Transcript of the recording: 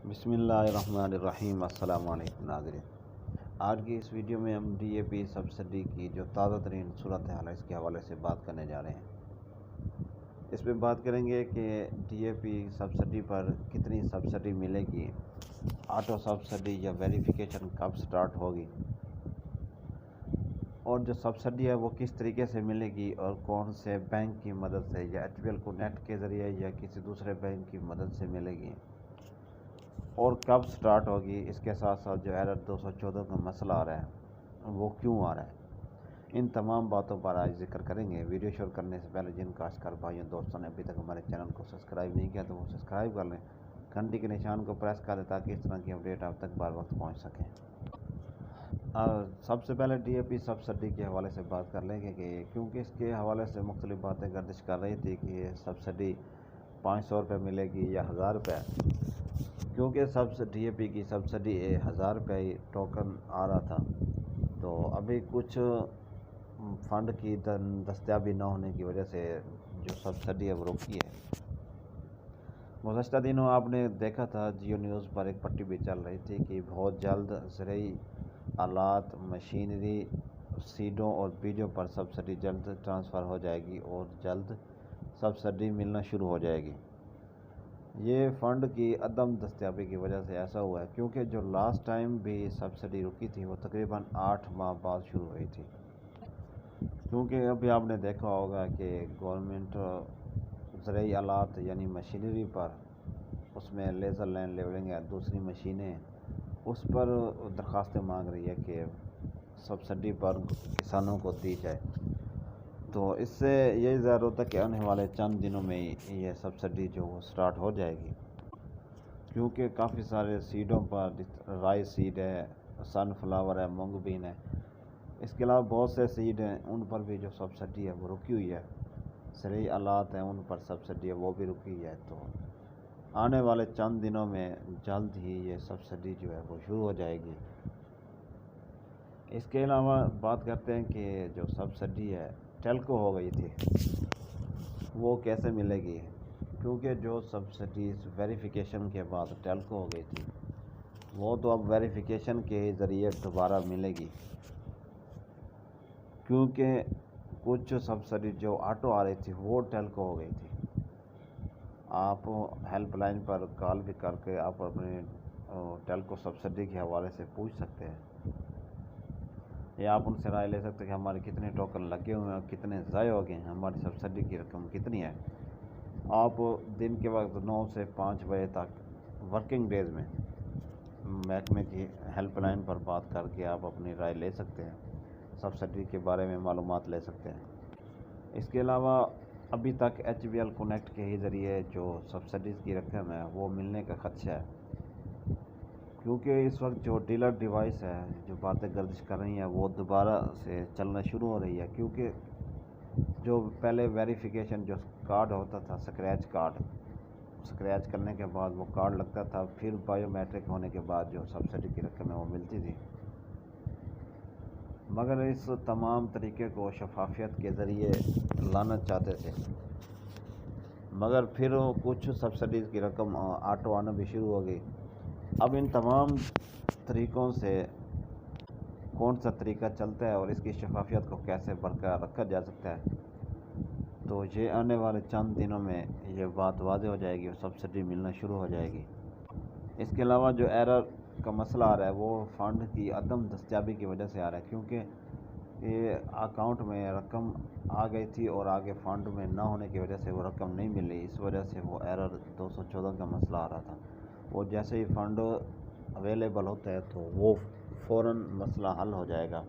بسم اللہ الرحمن الرحیم۔ السلام علیکم ناظرین، آج کی اس ویڈیو میں ہم ڈی اے پی سبسڈی کی جو تازہ ترین صورتحال ہے اس کے حوالے سے بات کرنے جا رہے ہیں۔ اس میں بات کریں گے کہ ڈی اے پی سبسڈی پر کتنی سبسڈی ملے گی، آٹو سبسڈی یا ویریفیکیشن کب سٹارٹ ہوگی، اور جو سبسڈی ہے وہ کس طریقے سے ملے گی اور کون سے بینک کی مدد سے، یا ایچ پی ایل کو نیٹ کے ذریعے یا کسی دوسرے بینک کی مدد سے ملے گی، اور کب سٹارٹ ہوگی۔ اس کے ساتھ ساتھ جو ایرر 214 کا مسئلہ آ رہا ہے وہ کیوں آ رہا ہے، ان تمام باتوں پر آج ذکر کریں گے۔ ویڈیو شروع کرنے سے پہلے جن کاشتکار بھائیوں دوستوں نے ابھی تک ہمارے چینل کو سبسکرائب نہیں کیا تو وہ سبسکرائب کر لیں، گھنٹی کے نشان کو پریس کر دیں تاکہ اس طرح کی اپڈیٹ آپ تک بار وقت پہنچ سکیں۔ سب سے پہلے ڈی اے پی سبسڈی کے حوالے سے بات کر لیں گے کہ کیونکہ اس کے حوالے سے مختلف باتیں گردش کر رہی تھی کہ یہ سبسڈی 500 روپے ملے گی یا 1000 روپے، کیونکہ ڈی اے پی کی سبسڈی 1000 روپے ہی ٹوکن آ رہا تھا، تو ابھی کچھ فنڈ کی دستیابی نہ ہونے کی وجہ سے جو سبسڈی ہے وہ رکی ہے۔ گزشتہ دنوں آپ نے دیکھا تھا جیو نیوز پر ایک پٹی بھی چل رہی تھی کہ بہت جلد زرعی آلات، مشینری، سیڈوں اور بیجوں پر سبسڈی جلد ٹرانسفر ہو جائے گی اور جلد سبسڈی ملنا شروع ہو جائے گی۔ یہ فنڈ کی عدم دستیابی کی وجہ سے ایسا ہوا ہے، کیونکہ جو لاسٹ ٹائم بھی سبسڈی رکی تھی وہ تقریباً 8 ماہ بعد شروع ہوئی تھی، کیونکہ ابھی آپ نے دیکھا ہوگا کہ گورنمنٹ زرعی آلات یعنی مشینری پر، اس میں لیزر لینڈ لیولنگ ہے، دوسری مشینیں، اس پر درخواستیں مانگ رہی ہے کہ سبسڈی پر کسانوں کو دی جائے۔ تو اس سے یہ ظاہر ہوتا ہے کہ آنے والے چند دنوں میں یہ سبسڈی جو وہ سٹارٹ ہو جائے گی، کیونکہ کافی سارے سیڈوں پر رائس سیڈ ہے، سن فلاور ہے، مونگ بین ہے، اس کے علاوہ بہت سے سیڈ ہیں ان پر بھی جو سبسڈی ہے وہ رکی ہوئی ہے، زرعی آلات ہیں ان پر سبسڈی ہے وہ بھی رکی ہوئی ہے۔ تو آنے والے چند دنوں میں جلد ہی یہ سبسڈی جو ہے وہ شروع ہو جائے گی۔ اس کے علاوہ بات کرتے ہیں کہ جو سبسڈی ہے ٹیلکو ہو گئی تھی وہ کیسے ملے گی، کیونکہ جو سبسڈی ویریفیکیشن کے بعد ٹیلکو ہو گئی تھی وہ تو اب ویریفیکیشن کے ذریعے دوبارہ ملے گی، کیونکہ کچھ سبسڈی جو آٹو آ رہی تھی وہ ٹیلکو ہو گئی تھی۔ آپ ہیلپ لائن پر کال بھی کر کے آپ اپنے ٹیلکو سبسڈی کے حوالے سے پوچھ سکتے ہیں، یا آپ ان سے رائے لے سکتے ہیں کہ ہمارے کتنے ٹوکن لگے ہوئے ہیں، کتنے ضائع ہو گئے ہیں، ہماری سبسڈی کی رقم کتنی ہے۔ آپ دن کے وقت 9 سے 5 بجے تک ورکنگ ڈیز میں محکمے کی ہیلپ لائن پر بات کر کے آپ اپنی رائے لے سکتے ہیں، سبسڈی کے بارے میں معلومات لے سکتے ہیں۔ اس کے علاوہ ابھی تک ایچ پی ایل کنیکٹ کے ہی ذریعے جو سبسڈیز کی رقم ہے وہ ملنے کا خدشہ ہے، کیونکہ اس وقت جو ڈیلر ڈیوائس ہے جو باتیں گردش کر رہی ہیں وہ دوبارہ سے چلنا شروع ہو رہی ہے، کیونکہ جو پہلے ویریفیکیشن جو کارڈ ہوتا تھا، سکریچ کرنے کے بعد وہ کارڈ لگتا تھا، پھر بائیو میٹرک ہونے کے بعد جو سبسڈی کی رقم ہے وہ ملتی تھی، مگر اس تمام طریقے کو شفافیت کے ذریعے لانا چاہتے تھے، مگر پھر کچھ سبسڈیز کی رقم آٹو آنا بھی شروع ہو گئی۔ اب ان تمام طریقوں سے کون سا طریقہ چلتا ہے اور اس کی شفافیت کو کیسے برقرار رکھا جا سکتا ہے، تو یہ آنے والے چند دنوں میں یہ بات واضح ہو جائے گی اور سبسڈی ملنا شروع ہو جائے گی۔ اس کے علاوہ جو ایرر کا مسئلہ آ رہا ہے وہ فنڈ کی عدم دستیابی کی وجہ سے آ رہا ہے، کیونکہ یہ اکاؤنٹ میں رقم آ گئی تھی اور آگے فنڈ میں نہ ہونے کی وجہ سے وہ رقم نہیں مل رہی، اس وجہ سے وہ ایرر 214 کا مسئلہ آ رہا تھا۔ وہ جیسے ہی فنڈ اویلیبل ہوتا ہے تو وہ فوراً مسئلہ حل ہو جائے گا۔